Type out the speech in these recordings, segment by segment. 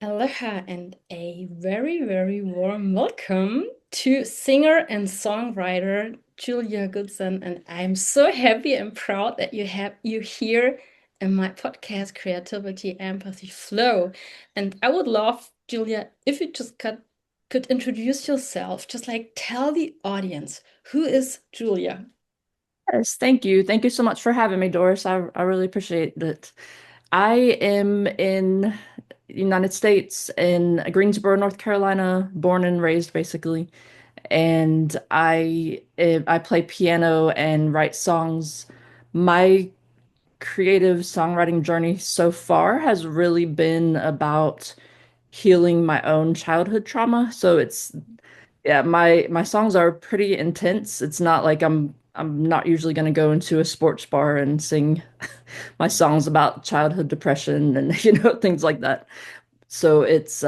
Aloha and a very, very warm welcome to singer and songwriter Julia Goodson. And I'm so happy and proud that you have you here in my podcast, Creativity, Empathy, Flow. And I would love, Julia, if you just could introduce yourself, just like tell the audience who is Julia? Yes, thank you. Thank you so much for having me, Doris. I really appreciate it. I am in the United States in Greensboro, North Carolina, born and raised basically. And I play piano and write songs. My creative songwriting journey so far has really been about healing my own childhood trauma. So it's yeah, my songs are pretty intense. It's not like I'm not usually going to go into a sports bar and sing my songs about childhood depression and things like that. So it's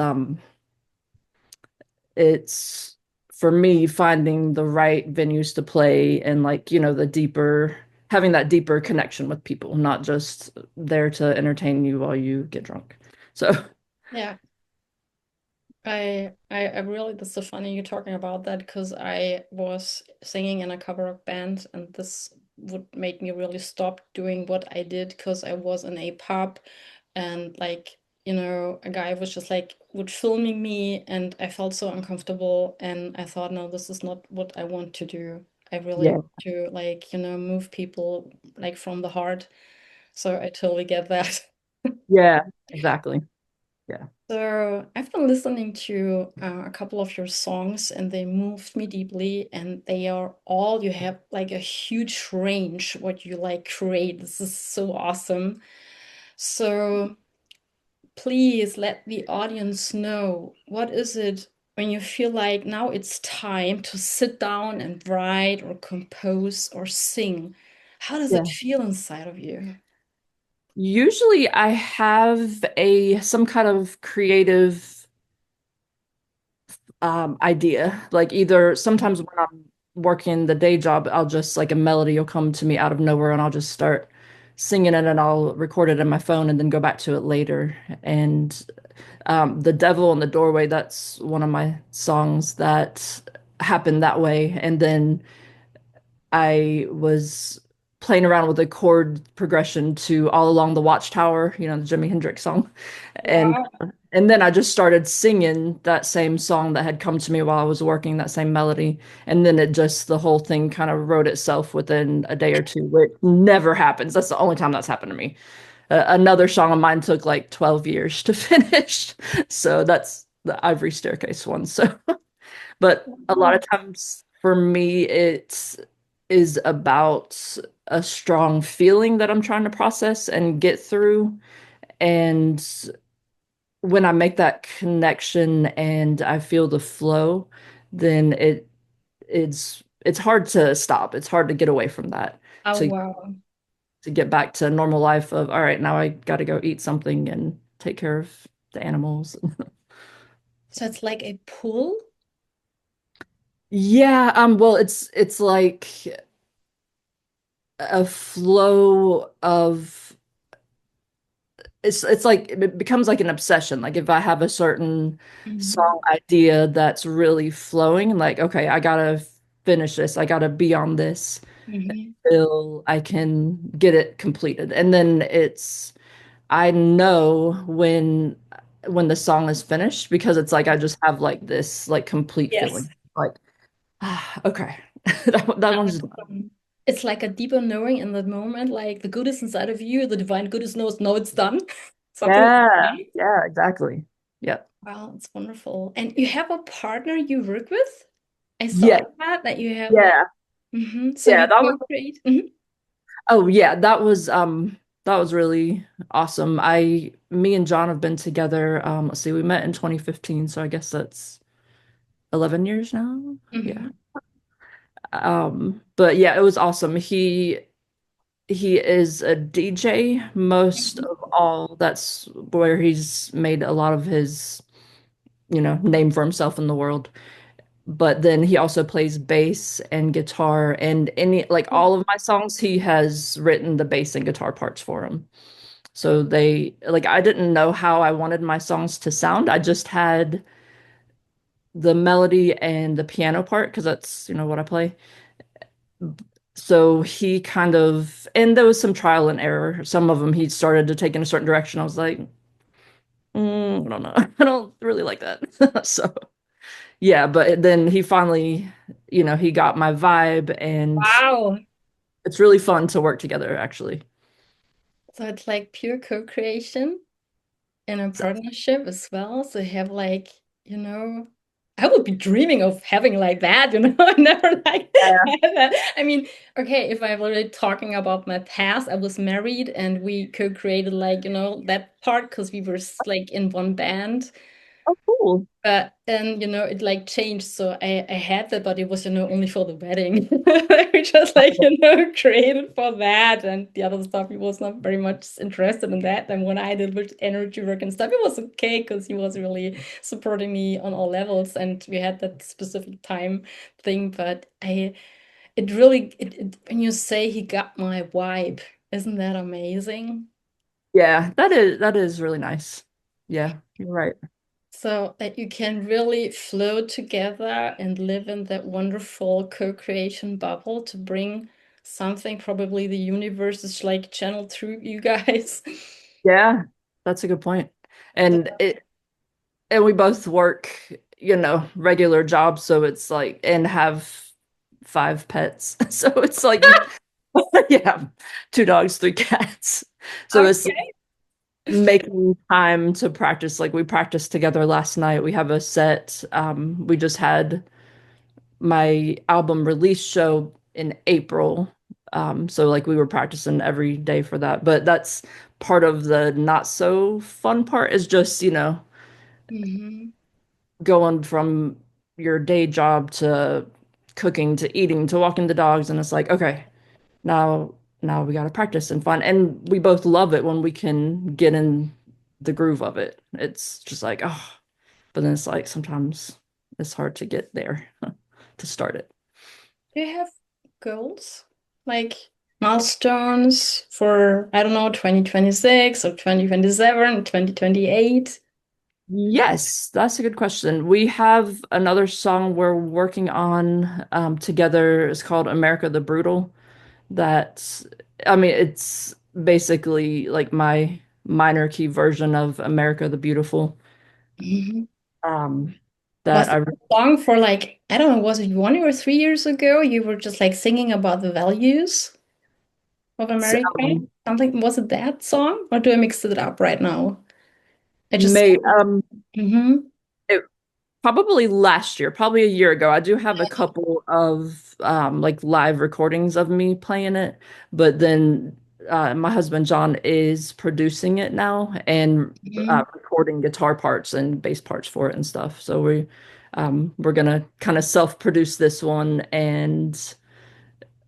for me finding the right venues to play and the deeper having that deeper connection with people, not just there to entertain you while you get drunk. So Yeah. I really, that's so funny you talking about that because I was singing in a cover rock band and this would make me really stop doing what I did because I was in a pub and a guy was just like would filming me and I felt so uncomfortable and I thought, no, this is not what I want to do. I really yeah, want to move people like from the heart. So I totally get that. yeah, exactly. Yeah. So I've been listening to a couple of your songs and they moved me deeply and they are all you have like a huge range what you like create. This is so awesome. So please let the audience know what is it when you feel like now it's time to sit down and write or compose or sing. How does it Yeah. feel inside of you? Usually I have a some kind of creative idea. Like either sometimes when I'm working the day job, I'll just like a melody will come to me out of nowhere and I'll just start singing it and I'll record it in my phone and then go back to it later. And The Devil in the Doorway, that's one of my songs that happened that way. And then I was playing around with the chord progression to All Along the Watchtower, the Jimi Hendrix song. And Wow. and then I just started singing that same song that had come to me while I was working, that same melody. And then the whole thing kind of wrote itself within a day or two, which never happens. That's the only time that's happened to me. Another song of mine took like 12 years to finish. So that's the Ivory Staircase one. So but a lot Wow. of times for me, it is about a strong feeling that I'm trying to process and get through. And when I make that connection and I feel the flow, then it's hard to stop. It's hard to get away from that Oh, to wow. to get back to normal life of all right, now I got to go eat something and take care of the animals. So it's like a pull? Yeah, well, it's like a flow of it's like it becomes like an obsession. Like if I have a certain Mhm. song idea that's really flowing, like okay, I gotta finish this. I gotta be on this Mhm. till I can get it completed. And then I know when the song is finished because it's like I just have like this like complete Yes. feeling. Like, okay. That Now one's it's, done. it's like a deeper knowing in that moment, like the good is inside of you, the divine goodness knows, no, it's done. Something like Yeah, that. yeah, exactly. Yeah. Wow, it's wonderful. And you have a partner you work with? I saw Yeah, that you have like, yeah, so yeah. you That was co-create. Mhm. Oh yeah, that was really awesome. Me and John have been together, let's see, we met in 2015, so I guess that's 11 years now. Yeah. Mhm. But yeah, it was awesome. He is a DJ most Mhm. of all. That's where he's made a lot of his, name for himself in the world. But then he also plays bass and guitar and any like all of my songs he has written the bass and guitar parts for him. So they like I didn't know how I wanted my songs to sound. I just had the melody and the piano part because that's, what I play. So he kind of, and there was some trial and error. Some of them he started to take in a certain direction. I was like, I don't know. I don't really like that. So yeah, but then he finally, he got my vibe, and Wow. it's really fun to work together, actually. So it's like pure co-creation in a So, partnership as well. So you have like, you know, I would be dreaming of having like that, I never like yeah. had that. I mean, okay, if I'm already talking about my past, I was married and we co-created like, that part because we were like in one band. Oh, cool. But then, it like changed. So I had that, but it was, only for the wedding. We just like, created for that. And the other stuff, he was not very much interested in that. And when I did with energy work and stuff, it was okay because he was really supporting me on all levels. And we had that specific time thing. But it really, when you say he got my vibe, isn't that amazing? Yeah, that is really nice. Yeah, you're right. So that you can really flow together and live in that wonderful co-creation bubble to bring something probably the universe is like channeled through you guys. Yeah, that's a good point. And we both work, regular jobs, so it's like and have 5 pets. So it's like yeah, 2 dogs, 3 cats. So it's Okay. making time to practice. Like we practiced together last night. We have a set. We just had my album release show in April. So like we were practicing every day for that. But that's part of the not so fun part is just, Hmm. going from your day job to cooking to eating to walking the dogs. And it's like, okay, now we got to practice and fun. And we both love it when we can get in the groove of it. It's just like, oh, but then it's like sometimes it's hard to get there to start it. Do you have goals? Like milestones for, I don't know, 2026 or 2027, 2028? Yes, that's a good question. We have another song we're working on together. It's called America the Brutal. That's, I mean, it's basically like my minor key version of America the Beautiful. Mhm. Um, Was that it I a song for like, I don't know, was it 1 or 3 years ago? You were just like singing about the values of America? um, Something, was it that song? Or do I mix it up right now? I just, made hmm. it probably last year, probably a year ago. I do have a couple of like live recordings of me playing it, but then my husband John is producing it now and recording guitar parts and bass parts for it and stuff. So we're gonna kind of self-produce this one, and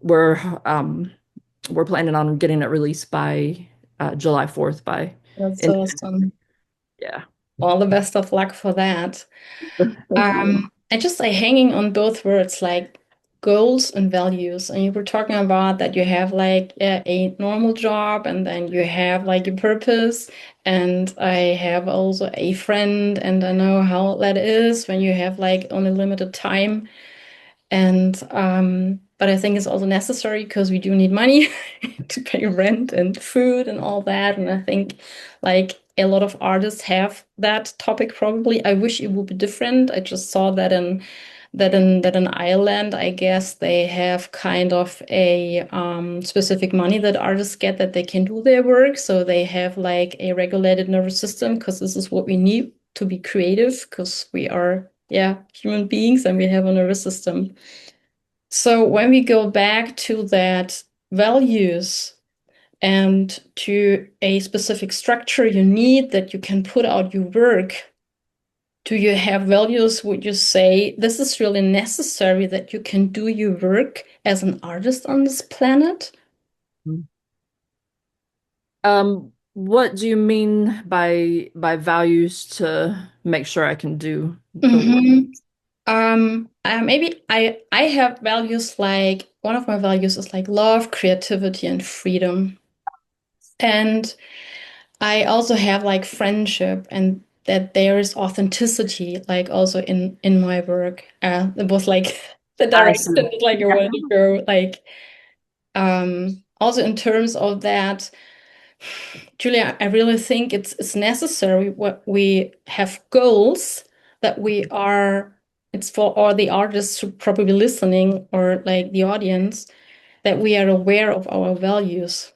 we're um we're planning on getting it released by July 4th by That's in awesome. yeah. All the best of luck for that. Thank you. I just like hanging on both words like goals and values. And you were talking about that you have like a normal job and then you have like a purpose. And I have also a friend, and I know how that is when you have like only limited time. And but I think it's also necessary because we do need money to pay rent and food and all that. And I think like a lot of artists have that topic probably. I wish it would be different. I just saw that in Ireland, I guess they have kind of a specific money that artists get that they can do their work. So they have like a regulated nervous system because this is what we need to be creative because we are, yeah, human beings and we have a nervous system. So when we go back to that values and to a specific structure you need that you can put out your work, do you have values? Would you say this is really necessary that you can do your work as an artist on this planet? What do you mean by values to make sure I can do the work? Hmm. Maybe I have values like one of my values is like love, creativity, and freedom. And I also have like friendship and that there is authenticity, like also in my work. It was like the I direction see. that like I Yeah. wanted to go. Like also in terms of that, Julia, I really think it's necessary what we have goals that we are. It's for all the artists who probably listening or like the audience that we are aware of our values.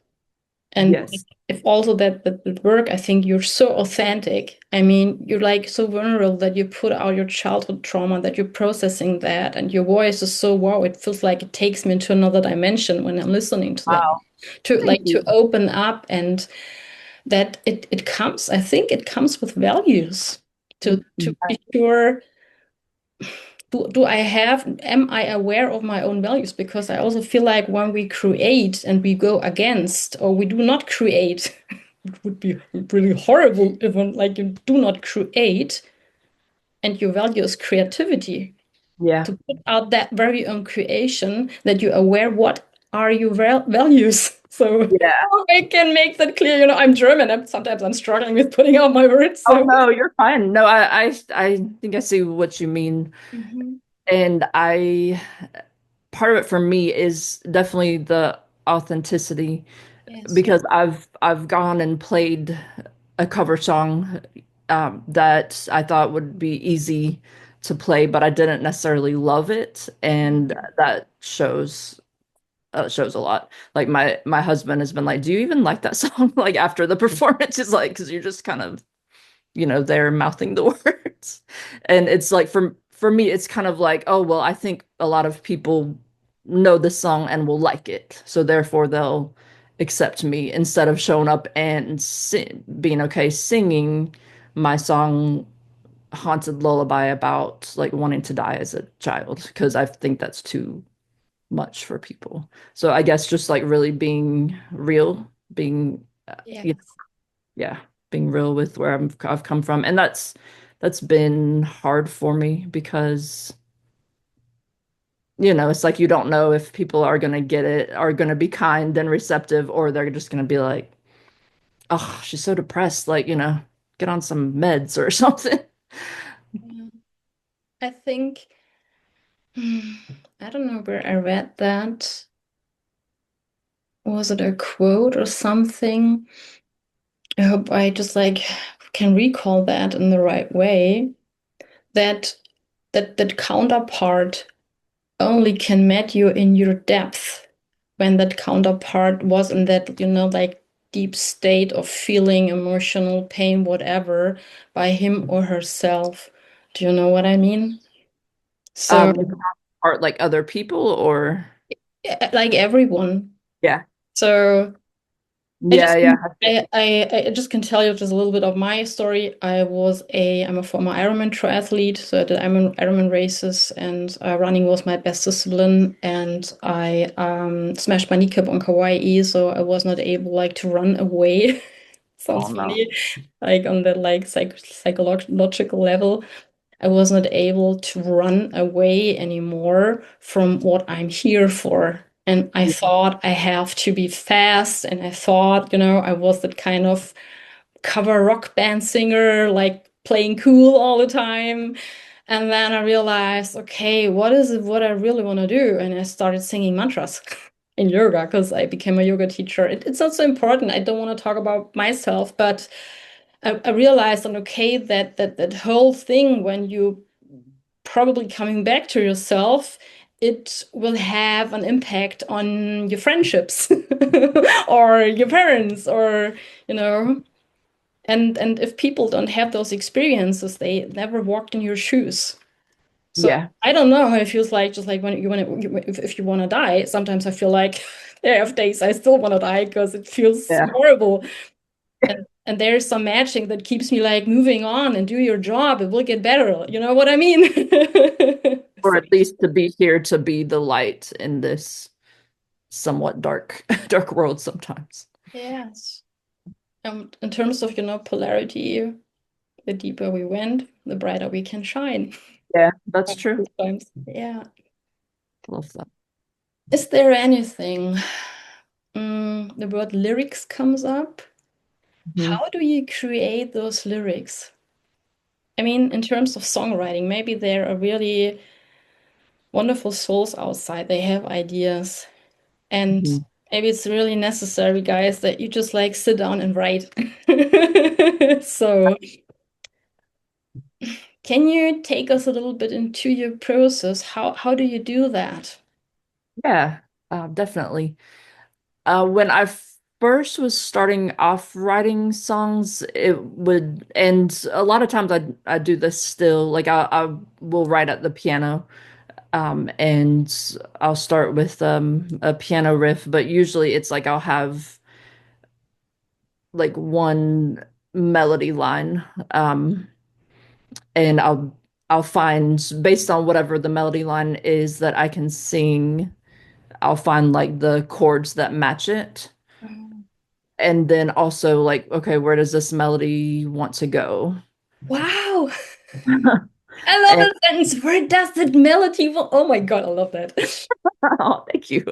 And Yes. if also that the work, I think you're so authentic. I mean, you're like so vulnerable that you put out your childhood trauma, that you're processing that, and your voice is so wow. It feels like it takes me into another dimension when I'm listening to that. Wow. To Thank like to you. open up and that it comes. I think it comes with values. To be sure do I have, am I aware of my own values? Because I also feel like when we create and we go against, or we do not create, it would be really horrible if like you do not create and your value is creativity. Yeah. To put out that very own creation, that you're aware what are your values. So Yeah. I can make that clear. I'm German. Sometimes I'm struggling with putting out my words. Oh So. no, you're fine. No, I think I see what you mean. Mhm. And I part of it for me is definitely the authenticity Yes. because I've gone and played a cover song that I thought would be easy to play, but I didn't necessarily love it, and that shows a lot. Like my husband has been like, "Do you even like that song?" Like after the performance, is like, because you're just kind of they're mouthing the words. And it's like for me, it's kind of like, oh, well, I think a lot of people know this song and will like it. So therefore they'll accept me instead of showing up and being okay singing my song Haunted Lullaby about like wanting to die as a child because I think that's too much for people. So I guess just like really being real, being Yes. yeah, being real with where I've come from. And that's been hard for me because it's like you don't know if people are going to get it, are going to be kind and receptive, or they're just going to be like, "Oh, she's so depressed, like, get on some meds or something." Yeah. I think. I don't know where I read that. Was it a quote or something? I hope I just like can recall that in the right way. That that counterpart only can meet you in your depth when that counterpart was in that, like deep state of feeling emotional pain, whatever, by him or herself. Do you know what I mean? So, Like art like other people or like everyone. yeah. So I Yeah, just yeah. I just can tell you just a little bit of my story. I'm a former Ironman triathlete, so I did Ironman races, and running was my best discipline. And I smashed my kneecap on Hawaii, so I was not able like to run away. Oh Sounds no. funny, like on the like psychological level. I was not able to run away anymore from what I'm here for. And I Yeah. thought I have to be fast. And I thought, I was that kind of cover rock band singer, like playing cool all the time. And then I realized, okay, what is it what I really want to do? And I started singing mantras in yoga because I became a yoga teacher. It's not so important. I don't want to talk about myself, but I realized on okay that whole thing when you probably coming back to yourself, it will have an impact on your friendships or your parents or you know and if people don't have those experiences, they never walked in your shoes. So Yeah. I don't know how it feels like just like when you want to if you want to die. Sometimes I feel like there are days I still want to die because it feels Yeah. horrible. And there's some matching that keeps me like moving on and do your job. It will get better. You know what I mean? Or So, at least to be here to be the light in this somewhat dark dark world sometimes. yes. In terms of, polarity, the deeper we went, the brighter we can shine. Yeah, that's true. Sometimes. Yeah. Love that. Is there anything? The word lyrics comes up. Mhm. How do you create those lyrics? I mean, in terms of songwriting, maybe there are really wonderful souls outside. They have ideas. And Mhm. maybe it's really necessary, guys, that you just like sit down and write. So, can you take us a little bit into your process? How do you do that? Yeah, definitely. When I first was starting off writing songs, it would, and a lot of times I do this still. Like I will write at the piano, and I'll start with a piano riff, but usually it's like I'll have like one melody line, and I'll find based on whatever the melody line is that I can sing, I'll find like the chords that match it. Oh, And then also like, okay, where does this melody want to go? wow. I love And that sentence. Where does that melody? Oh my God, I love that. oh, thank you.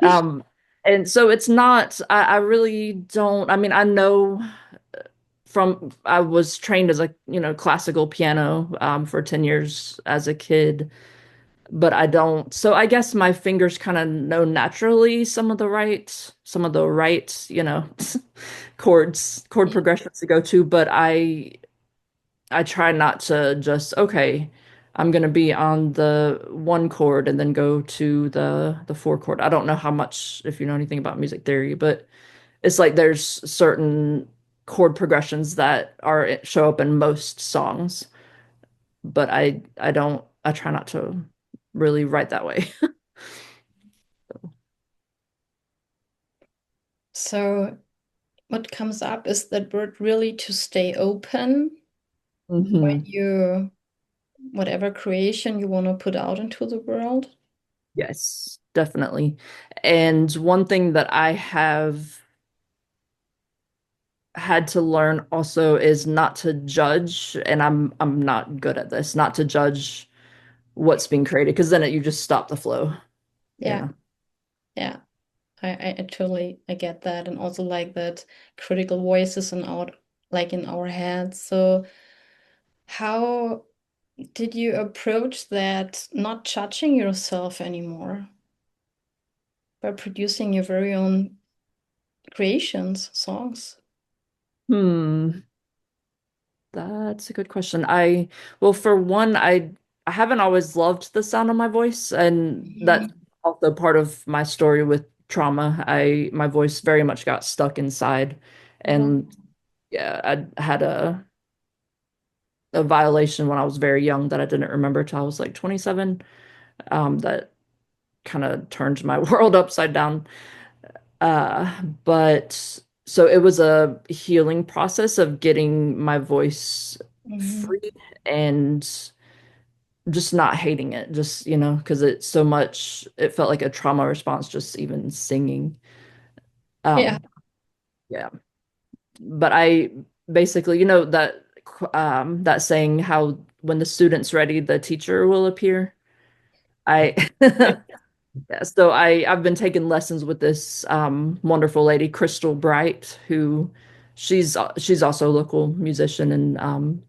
Um, and so it's not, I really don't, I mean, I know from, I was trained as a, classical piano, for 10 years as a kid, but I don't, so I guess my fingers kind of know naturally some of the right, chord Yeah. progressions to go to, but I try not to just, okay, I'm gonna be on the one chord and then go to the four chord. I don't know how much if you know anything about music theory, but it's like there's certain chord progressions that are show up in most songs, but I try not to really write that way. So, what comes up is that word really to stay open when Hmm. you, whatever creation you want to put out into the world. Yes, definitely. And one thing that I have had to learn also is not to judge, and I'm not good at this, not to judge what's being created, because then you just stop the flow, you Yeah, know. yeah. I totally I get that, and also like that critical voices in our like in our heads. So how did you approach that not judging yourself anymore by producing your very own creations, songs? Hmm, that's a good question. Well, for one, I haven't always loved the sound of my voice, and that's Mhm. also part of my story with trauma. My voice very much got stuck inside, Wow. and yeah, I had a violation when I was very young that I didn't remember till I was like 27. That kind of turned my world upside down. But so it was a healing process of getting my voice Mhm. free and just not hating it, just, because it's so much, it felt like a trauma response, just even singing. Yeah. Um, yeah. But I basically, that saying how when the student's ready, the teacher will appear. I Yeah, so I've been taking lessons with this wonderful lady, Crystal Bright, who she's also a local musician, and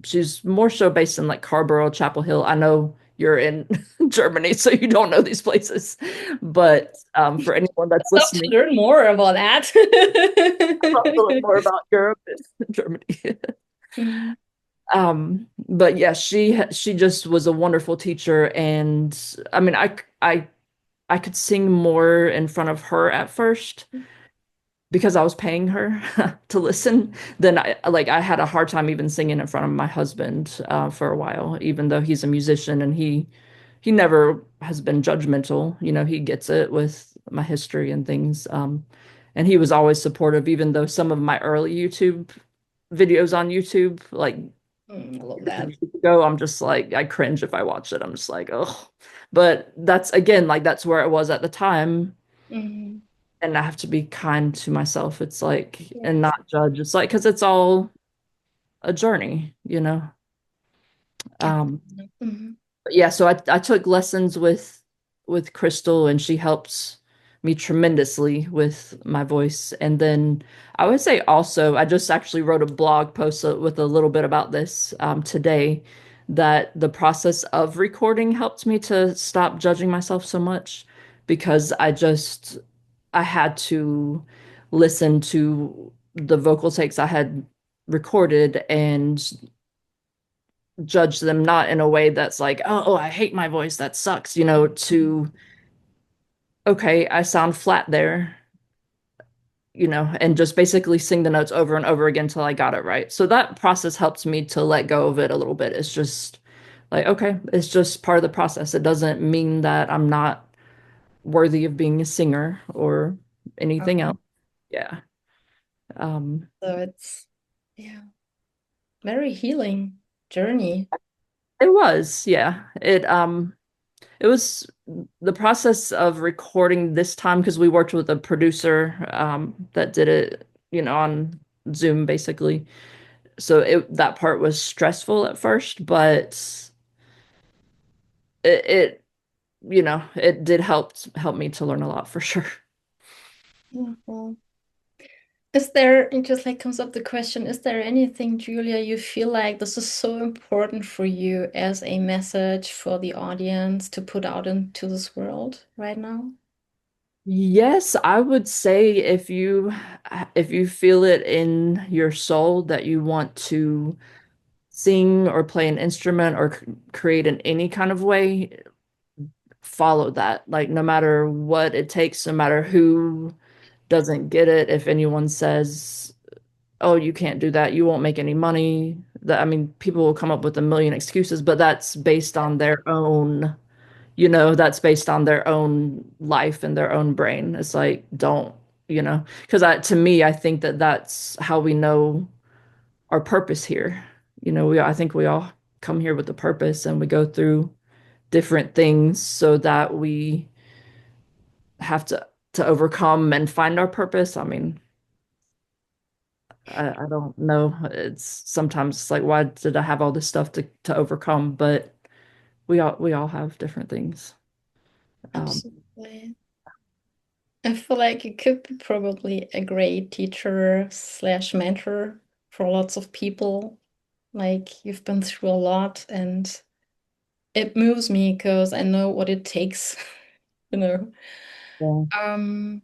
she's more so based in like Carborough, Chapel Hill. I know you're in Germany, so you don't know these places, but for anyone that's Love to listening, learn more about that. a little more about Europe and Germany. Mhm. But yeah, she just was a wonderful teacher, and I mean, I could sing more in front of her at first because I was paying her to listen. Then I had a hard time even singing in front of my husband for a while, even though he's a musician and he never has been judgmental. He gets it with my history and things. And he was always supportive, even though some of my early YouTube videos on YouTube, like I love years and that. years ago, I'm just like I cringe if I watch it. I'm just like, oh. But that's again, like that's where I was at the time, Mhm. and I have to be kind to myself. It's like, and Yes. not judge. It's like, because it's all a journey. Um, Mhm. but yeah, so I took lessons with Crystal, and she helped. me tremendously with my voice. And then I would say also, I just actually wrote a blog post with a little bit about this today, that the process of recording helped me to stop judging myself so much because I had to listen to the vocal takes I had recorded and judge them not in a way that's like, oh, I hate my voice, that sucks, to okay, I sound flat there, and just basically sing the notes over and over again till I got it right. So that process helps me to let go of it a little bit. It's just like, okay, it's just part of the process. It doesn't mean that I'm not worthy of being a singer or anything else. Okay. Yeah. Um, So it's, yeah, very healing journey. it was, yeah. It was the process of recording this time because we worked with a producer that did it, on Zoom basically. So that part was stressful at first, but it it did help me to learn a lot for sure. Yeah, well, is there, it just like comes up the question, is there anything, Julia, you feel like this is so important for you as a message for the audience to put out into this world right now? Yes, I would say if you feel it in your soul that you want to sing or play an instrument or create in any kind of way, follow that. Like no matter what it takes, no matter who doesn't get it, if anyone says, "Oh, you can't do that. You won't make any money." That I mean, people will come up with a million excuses, but that's based on their own, that's based on their own life and their own brain. It's like, don't, because to me, I think that that's how we know our purpose here. I think we all come here with a purpose and we go through different things so that we have to overcome and find our purpose. I mean, I don't know. It's sometimes it's like, why did I have all this stuff to overcome? But we all have different things. Um, Absolutely. I feel like you could be probably a great teacher slash mentor for lots of people. Like you've been through a lot and it moves me because I know what it takes, you know. yeah. Um,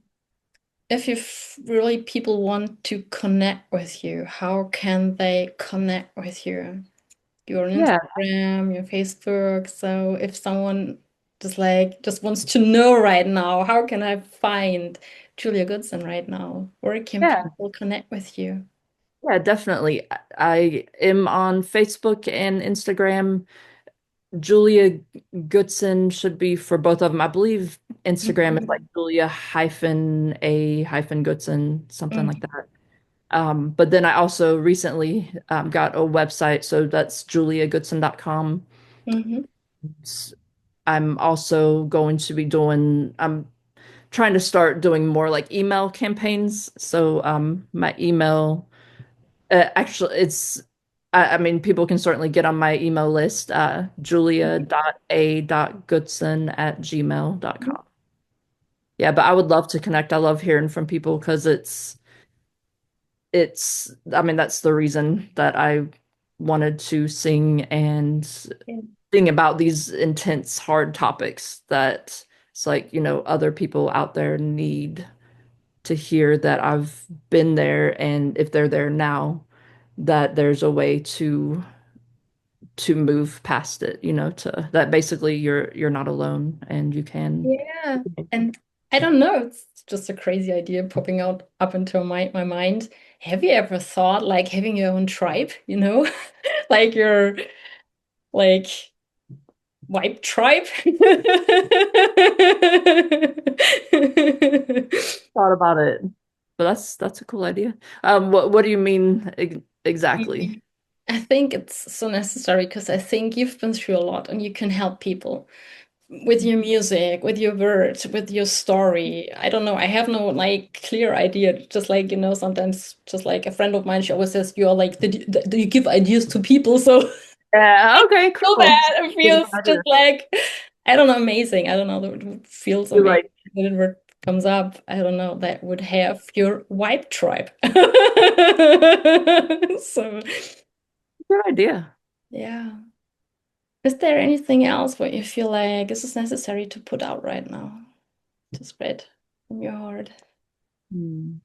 if you really people want to connect with you, how can they connect with you? You're on Yeah, Instagram, your Facebook. So if someone just wants to know right now, how can I find Julia Goodson right now? Where can yeah, people connect with you? yeah, definitely. I am on Facebook and Instagram. Julia Goodson should be for both of them. I believe Instagram is like Mhm. Julia hyphen a hyphen Goodson, something like Mhm. that. But then I also recently got a website, so that's juliagoodson.com. Mhm. I'm also going to be I'm trying to start doing more like email campaigns. So my email, actually, I mean, people can certainly get on my email list, julia.a.goodson@gmail.com. Yeah, but I would love to connect. I love hearing from people because I mean, that's the reason that I wanted to sing and Mhm. sing about these intense, hard topics that it's like, other people out there need to hear that I've been there, and if they're there now, that there's a way to move past it, to that basically you're not alone and you can. Yeah. And I don't know, it's just a crazy idea popping out up into my mind. Have you ever thought like having your own tribe, you know? Like your like Wipe tribe? Thought about it, but that's a cool idea. What do you mean exactly? I think it's so necessary because I think you've been through a lot and you can help people with your music, with your words, with your story. I don't know. I have no like clear idea. Just like, sometimes just like a friend of mine, she always says, you're like, do you give ideas to people? So Yeah, okay, feel cool. that. It Good feels just idea. like, I don't know, amazing. I don't know. It feels You amazing. like That it worked comes up, I don't know, that would have your vibe tribe. So, Good idea. yeah. Is there anything else what you feel like this is necessary to put out right now to spread from your heart? Hmm.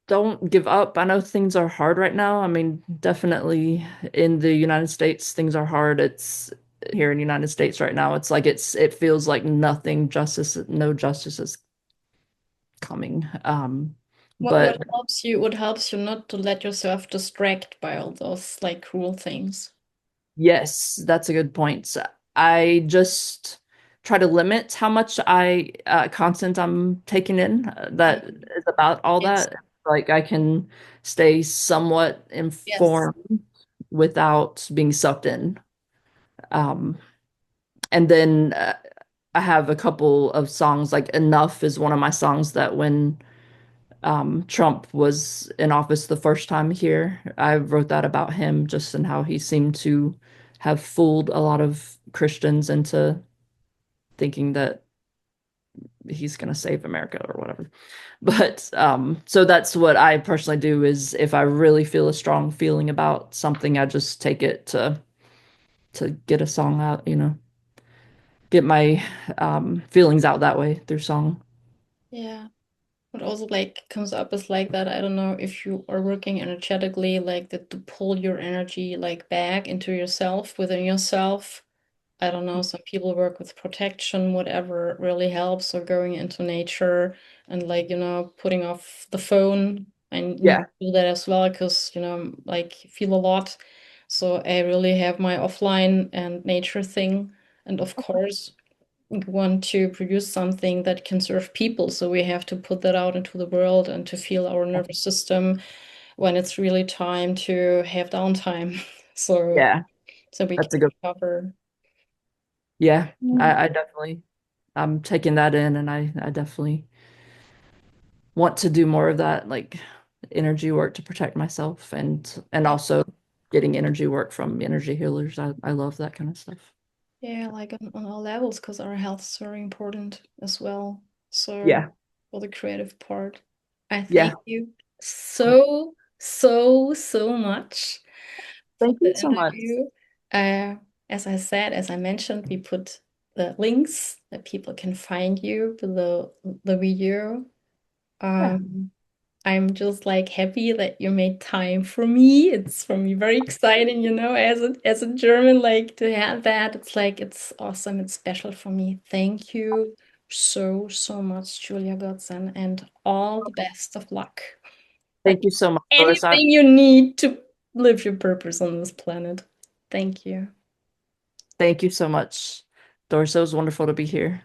Don't give up. I know things are hard right now. I mean, definitely in the United States, things are hard. It's here in the United States right now. It's like it feels like no justice is coming. What But helps you not to let yourself distract by all those like cruel things? yes, that's a good point. I just try to limit how much I content I'm taking in that Mm. is about all Yes. that. Like I can stay somewhat Yes. informed without being sucked in. Um, and then I have a couple of songs, like Enough is one of my songs that when Trump was in office the first time here, I wrote that about him just and how he seemed to have fooled a lot of Christians into thinking that he's going to save America or whatever. But so that's what I personally do is if I really feel a strong feeling about something, I just take it to get a song out, get my feelings out that way through song. Yeah. What also like comes up is like that. I don't know if you are working energetically, like that to pull your energy like back into yourself, within yourself. I don't know, some people work with protection, whatever really helps, or going into nature and like, putting off the phone. I need Yeah. to do that as well because, like feel a lot. So I really have my offline and nature thing. And of course, we want to produce something that can serve people. So we have to put that out into the world and to feel our nervous system when it's really time to have downtime. So Yeah. so we can That's a good. recover. Yeah. Mm. I definitely I'm taking that in and I definitely want to do more of that, like energy work to protect myself and Yeah. also getting energy work from energy healers. I love that kind of stuff. Yeah, like on all levels, because our health is very important as well. So Yeah. for the creative part, I thank Yeah. you so, so, so much for Thank you the so much. interview. Uh, as I said, as I mentioned, we put the links that people can find you below the video. Yeah. Um, I'm just like happy that you made time for me. It's for me very exciting, as a German, like to have that. It's like it's awesome. It's special for me. Thank you so, so much, Julia Goodson, and all the best of luck. Like Thank you so much, Doris. anything you need to live your purpose on this planet. Thank you. Thank you so much, Doris. It was wonderful to be here.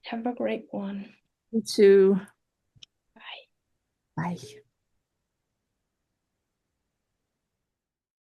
Have a great one. You too. Bye. Bye.